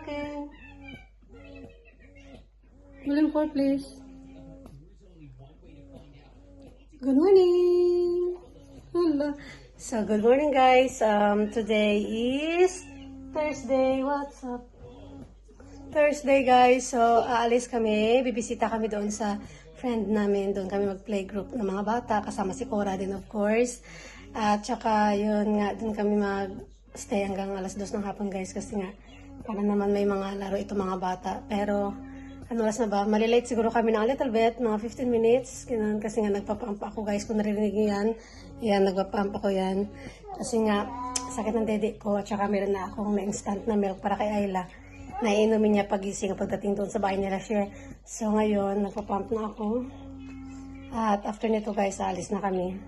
barking. William 4, please. Good morning. Hello. So, good morning, guys. Today is Thursday. What's up? Thursday, guys. So, aalis kami. Bibisita kami doon sa friend namin. Doon kami mag-playgroup ng mga bata. Kasama si Cora din, of course. At saka, yun nga, doon kami mag-stay hanggang alas 2 ng hapon, guys. Kasi nga, para naman may mga laro ito mga bata. Pero, ano oras na ba? Malilate siguro kami ng a little bit, mga 15 minutes. Ganun, kasi nga nagpapamp ako, guys. Kung naririnig niyo yan, yan, nagpapamp ako yan. Kasi nga, sakit ng dede ko. At saka meron na akong na-instant na milk para kay Ayla. Naiinumin niya pagising pagdating doon sa bahay nila share. So ngayon, nagpapump na ako. At after nito, guys, alis na kami.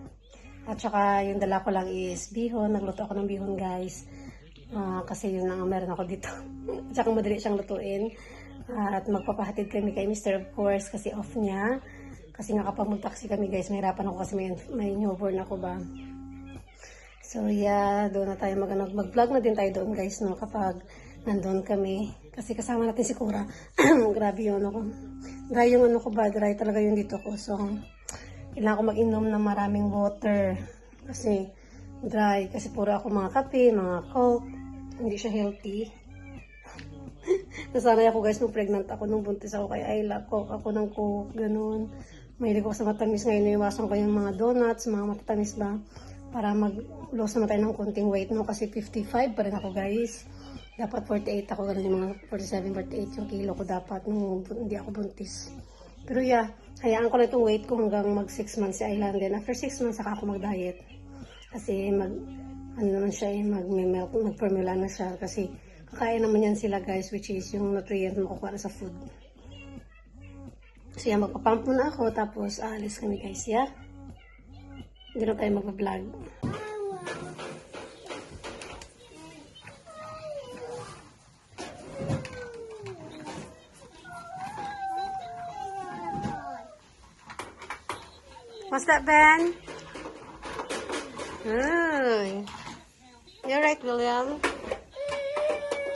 At saka yung dala ko lang is bihon. Nagluto ako ng bihon, guys. Kasi yun lang ang meron ako dito. At saka madali siyang lutuin. At magpapahatid kami kay Mr. of course kasi off niya. Kasi nga kapag mag-taxi kami, guys, mahirapan ako kasi may newborn ako ba. So yeah, doon na tayo mag-vlog na din tayo doon, guys, no, kapag nandun kami. Kasi kasama natin si Cora. Grabe yun ako. Dry yung ano ko ba, dry talaga yung dito ko. So, kailangan ko mag-inom ng maraming water. Kasi dry. Kasi puro ako mga kape, mga coke. Hindi siya healthy. Nasanay ako, guys, nung pregnant ako, nung buntis ako kay Ayla, coke ako ng coke, ganun. Mahilig ako sa matamis. Ngayon, iwasan ko yung mga donuts, mga matatamis ba, para mag-lose naman tayo ng konting weight, no? Kasi 55 pa rin ako, guys. Dapat 48 ako, ganun yung mga 47, 48 yung kilo ko dapat nung hindi ako buntis. Pero yeah, hayaan ko na itong weight ko hanggang mag 6 months si Ayla. Then after 6 months, saka ako mag-diet. Kasi ano naman siya, mag-formula na siya. Kasi kakain naman yan sila, guys, which is yung nutrient makukuha sa food. So, yan, magpapump muna ako, tapos aalis kami, guys, yeah? Hindi na tayo mag-vlog. What's that, Ben? Hey. You're right, William.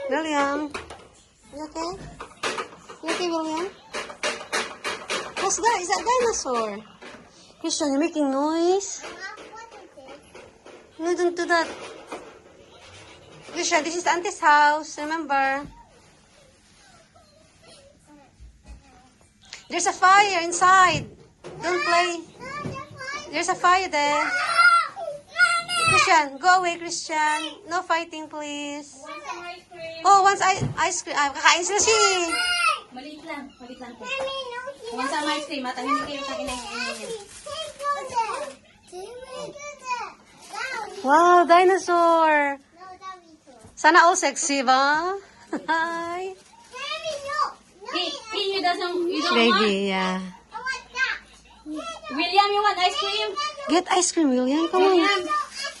William, you okay? You okay, William? What's that? Is that dinosaur? Christian, you're making noise. No, don't do that. Christian, this is Auntie's house, remember? There's a fire inside. Don't play. There's a fire there. Christian, go away, Christian. No fighting, please. Oh, once ice cream. Kakain sila siya. Maliit lang po. Once ang ice cream, at hindi kayo kakainin. Wow, dinosaur. Sana all sexy ba? Hi. You don't Baby, yeah. William, you want ice cream? Get ice cream, William. Come on. William,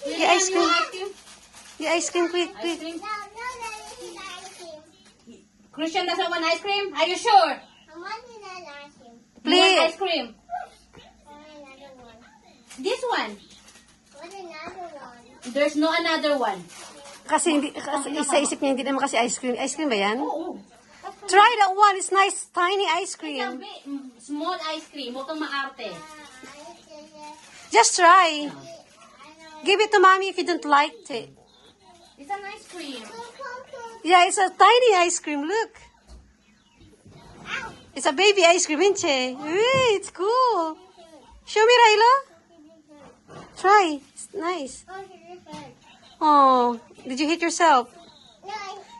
Get ice cream. you want ice cream? Get ice cream, quick, Ice quick. cream? Christian doesn't want ice cream? Are you sure? You want Please. ice cream? This one. There's no another one. Kasi sa isip niya, hindi naman kasi ice cream. Ice cream ba yan? Oo. Try that one. It's nice, tiny ice cream. Small ice cream. Huwag kang maarte. Just try. Give it to mommy if you don't like it. It's an ice cream. Yeah, it's a tiny ice cream. Look. It's a baby ice cream, isn't it? Hey, it's cool. Show me, Rayla. Try. It's nice. Oh, did you hit yourself?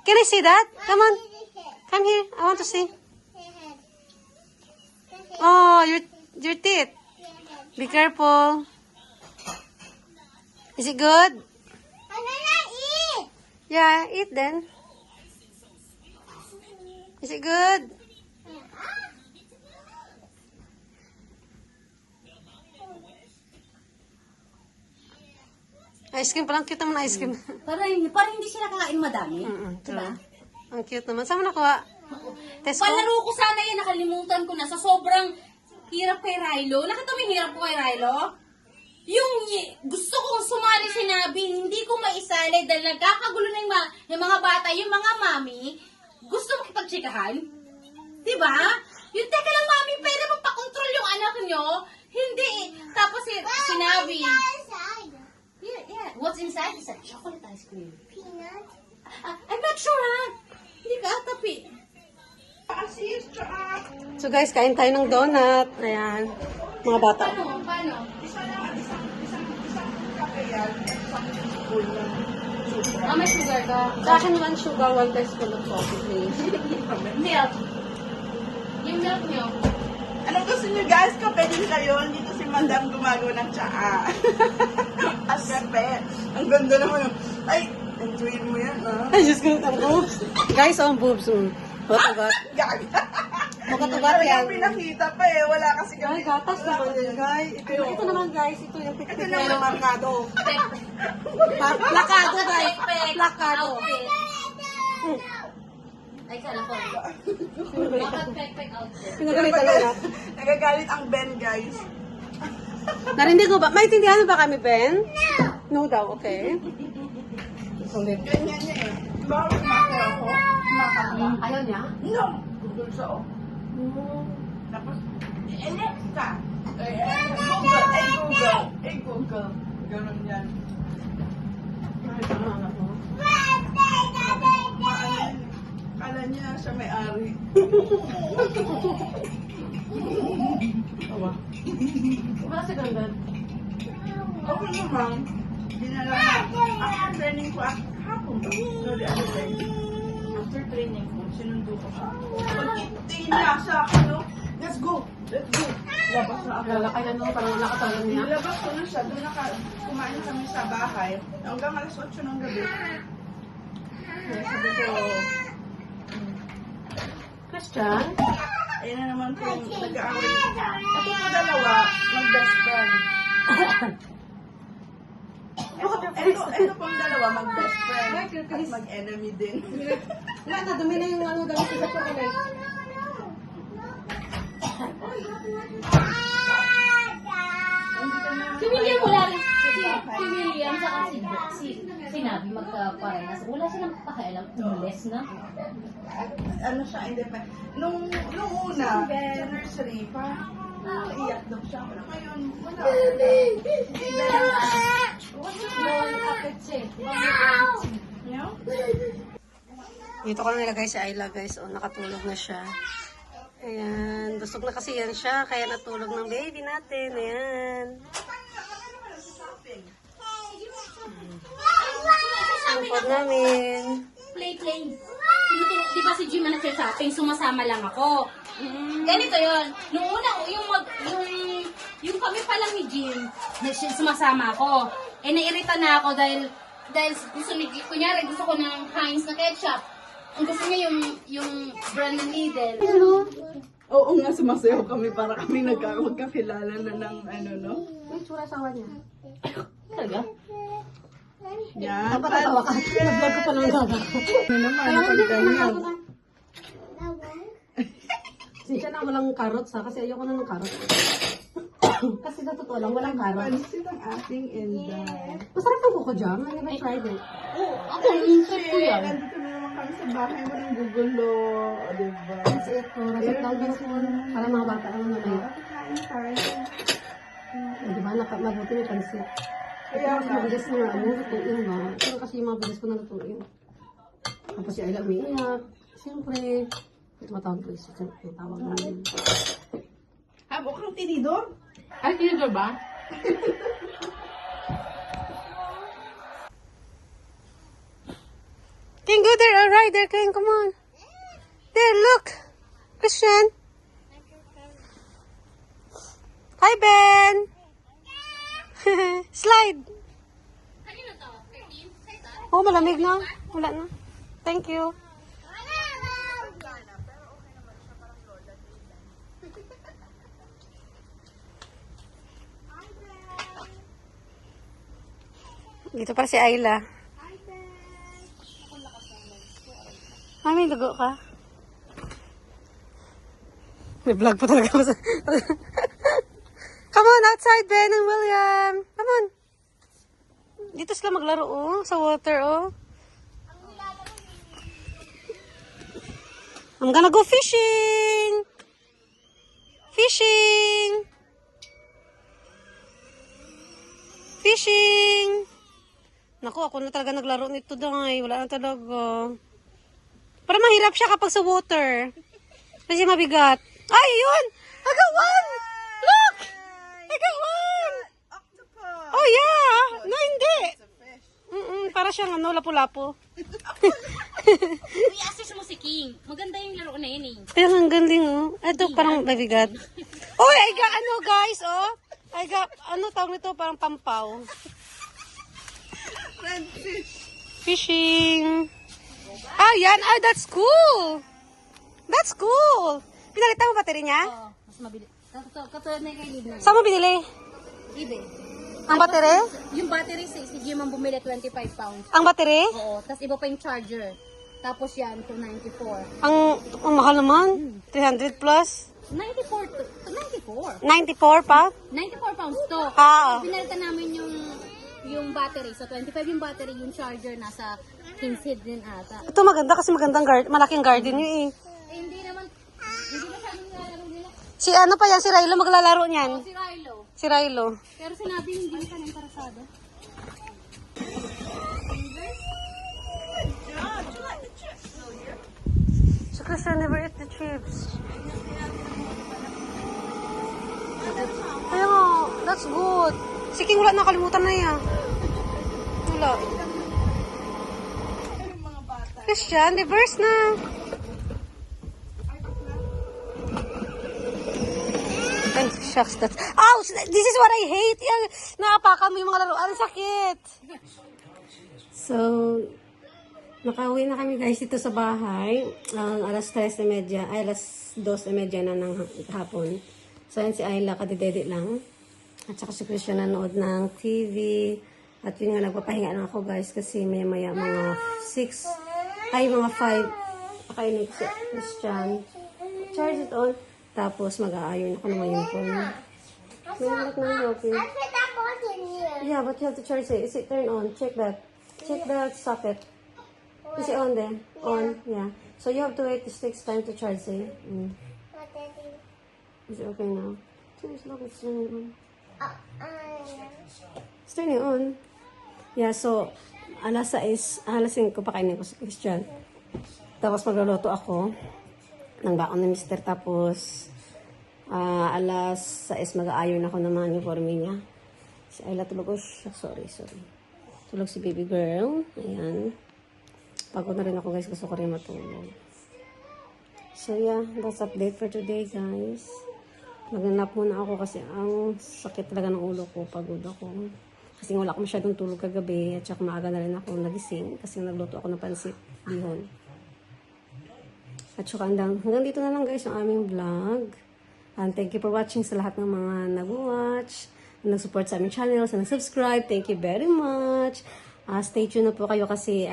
Can I see that? Come on. Come here. I want to see. Oh, your teeth. Be careful. Is it good? Yeah, eat then. Is it good? Ice cream palang cute naman ice cream. Parang hindi sila kakain madami. Diba? Ang cute naman. Saan mo nakuha? Tesco? Palaro ko sana yan, nakalimutan ko na sa sobrang hirap kay Rilo. Nakita mo yung hirap ko kay Rilo? Yung gusto kong sumali sinabi, hindi ko maisali dahil nagkakagulo na yung mga bata, yung mga mami, Gusto mo kitag-chikahan? Diba? Yung teka lang, mami, pwede mo pa-control yung anak nyo? Hindi. Tapos sinabi. Yeah. What's inside? It's a chocolate ice cream. Peanut. I'm not sure, ha? Hindi ka tapi. So guys, kain tayo ng donut. Ayan. Mga bata. Paano? May sugar ka. Sa akin, 1 sugar, 1 tablespoon of coffee, please. Milk. Yung milk nyo. Anong gusto niyo guys? Kape din kayo. Dito si Madam gumagawa ng tsaa. At kape. Ang ganda naman. Ay, enjoyin mo yan, ah. Ay, Diyos ko, ang boobs. Guys, ang boobs. Ugat-ugat. Gag. Ugat-ugat yan. Talagang pinakita pa eh. Wala kasi Ay, kami. gatas naman yun, guys. Ito naman, guys. Ito yung Ito picnic naman ang markado. Plakado, guys. Plakado. Ay, kala ko. Bakit pek-pek outfit? Pinagalitan lang. Nagagalit ang Ben guys. Narinig ko ba? Maintindihan mo ba kami, Ben? No daw, okay. Ulit. Ganyan niya eh. Bawal master ako. Makakala. Ayaw niya? No. Google siya oh. Tapos, Alexa. Google. Ganun yan. Kala niya siya may-ari. Wala si Ganda. Okay naman. Dinala na. After training ko, hapon ba? No, the other day. After training ko, sinundo ko siya. Pagtingin niya sa akin, no? Let's go! Labas na ako. Lalakay na nung parang nakatalan niya. Nilabas ko na siya. Doon kumain kami sa bahay. Hanggang alas 8 ng gabi. Sabi ko, Christian? ayun na naman kung nag-aaway. Ako po dalawa, mag-best friend. Ito pong dalawa, mag-best friend. At mag-enemy din. Wala na, dumi na yung ano daw sa chocolate. Si William wala rin. Si William saka si Nabi magkaparehas. Wala silang pakialam. Umalis na. Ano siya, independent. Nung una, sa nursery, parang iyak daw siya. Pero ngayon, wala. No? Dito ko na nilagay si Ayla, guys. O, nakatulog na siya. Ayan. Busog na kasi yan siya. Kaya natulog ng baby natin. Ayan. Ang pod namin. Play. Tinutulog, di ba si Jim na shopping, sumasama lang ako. Ganito yon. Nung una, yung kami pa lang ni Jim, sumasama ako. Eh, nairita na ako dahil kunyari, gusto ko ng Heinz na ketchup. Ang gusto niya yung brand ng Lidl. Oo nga, sumasayaw kami para kami magkakilala na ng ano, no? May tsura asawa niya. Talaga? Yan. Dapat natawa ka. Nag-vlog ko pa lang gaga. Ano naman, ang ganyan. Siya na walang carrots ha. Kasi ayoko na ng carrots. Kasi sa totoo lang, walang carrots. Pansit ang ating inday. Masarap ang kuko jam. I never tried it. Ako, insert ko yan. Nandito na naman kami sa bahay mo ng gugulo. O, diba? That's it. So, ragat lang din po. Para mga bata lang naman. Kakain tayo. Diba? Mabuti may pansit. Kaya Kasi nga. mabilis na ano, lutuin ba? Pero kasi yung mabilis ko na lutuin. Tapos si Ayla umiiyak. Siyempre, tumatawag ko isa. Siyempre, tawag mo yun. Habo kang tinidor? Ay, tinidor ba? King, go there. All right, there, King. Come on. There, look. Christian. Hi, Ben. Slide. Kanina to? 13? Size Oh, malamig na. Wala na. Thank you. Dito pa si Ayla. Mami, lugo ka. May vlog pa talaga. Come on, outside, Ben and William. Come on. Dito sila maglaro, oh. Sa water, oh. I'm gonna go fishing! Fishing! Fishing! Naku, ako na talaga naglaro nito dahil. Wala na talaga. Para mahirap siya kapag sa water. Kasi mabigat. Ay, yun! I got one! Look! I got one! Octopus! Oh, yeah! No, hindi. It's a fish. Para siyang ano, lapu-lapo. Uy, assist mo si King. Maganda yung laro na yun eh. Kaya ang galing, oh. Ito, parang mabigat. Oh, I got ano, guys, oh. I got, ano tawag nito? Parang pampaw. Red fish. Fishing. Ah, yan. Ah, that's cool. That's cool. Pinalitan mo battery niya? Oo, mas mabilis. Katulad na yung kay Lidna. Saan mo binili? Ibe. Ang battery? Yung battery si Jim ang bumili 25 pounds. Ang battery? Oo, tapos iba pa yung charger. Tapos yan, 294. Ang mahal naman. 300 plus. 94 to 94. 94 pa? 94 pounds to. Ah, oh. Pinalitan namin yung battery. So 25 yung battery, yung charger nasa 15 din ata. Ito maganda kasi magandang malaking garden yun eh. Hindi na siya nilalaro nila. Si ano pa yan, si Rilo maglalaro niyan. Si Rilo. Si Rilo. Pero sinabi hindi ka ng parasado. Si Christian never eat the chips. Kaya nga, that's good. Si King wala, nakalimutan na yan. Wala. Christian, reverse na. Ay, shucks, that's... Ouch! This is what I hate! Yan, naapakan mo yung mga laruan. Ang sakit! So, nakauwi na kami guys dito sa bahay. Alas 3:30, ay alas 2:30 na ng hapon. So, yan si Ayla, kadidedit lang. At saka si Christian nanood ng TV. At yun nga, nagpapahinga na ako guys kasi maya mga 6, ay mga 5, pakainin ko si Christian. Charge it on. Tapos mag-a-iron ako ng yung phone. May nalak na okay. Yeah, but you have to charge it. Is it turn on? Check that. Check the socket. Is it on there? On, yeah. So you have to wait. It takes time to charge it. Is it okay now? Look, it's turning on. It's turning on. Yeah, so alas 5 pakainin ko si Christian. Tapos magluluto ako ng baon ni Mr. Tapos alas 6 mag-a-iron ako ng mga uniforme niya. Si Ayla tulog. Oh, sorry. Tulog si baby girl. Ayan. Pagod na rin ako guys. Gusto ko rin matulog. So yeah, that's update for today guys. Maganap muna ako kasi ang sakit talaga ng ulo ko. Pagod ako. Kasi wala ako masyadong tulog kagabi. At saka maaga na rin ako nagising. Kasi nagluto ako ng pansit bihon. At saka hanggang dito na lang guys yung aming vlog. And thank you for watching sa lahat ng mga nag-watch, nag-support sa aming channel, sa nag-subscribe. Thank you very much. Stay tuned na po kayo kasi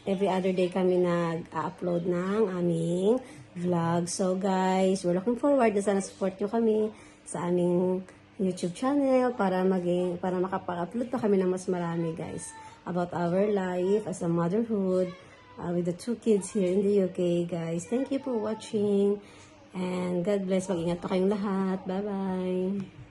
every other day kami nag-upload ng aming vlog. So guys, we're looking forward na sana support nyo kami sa aming YouTube channel para makapag-upload pa kami ng mas marami guys about our life as a motherhood. With the 2 kids here in the UK, guys. Thank you for watching. And God bless. Mag-ingat pa kayong lahat. Bye-bye.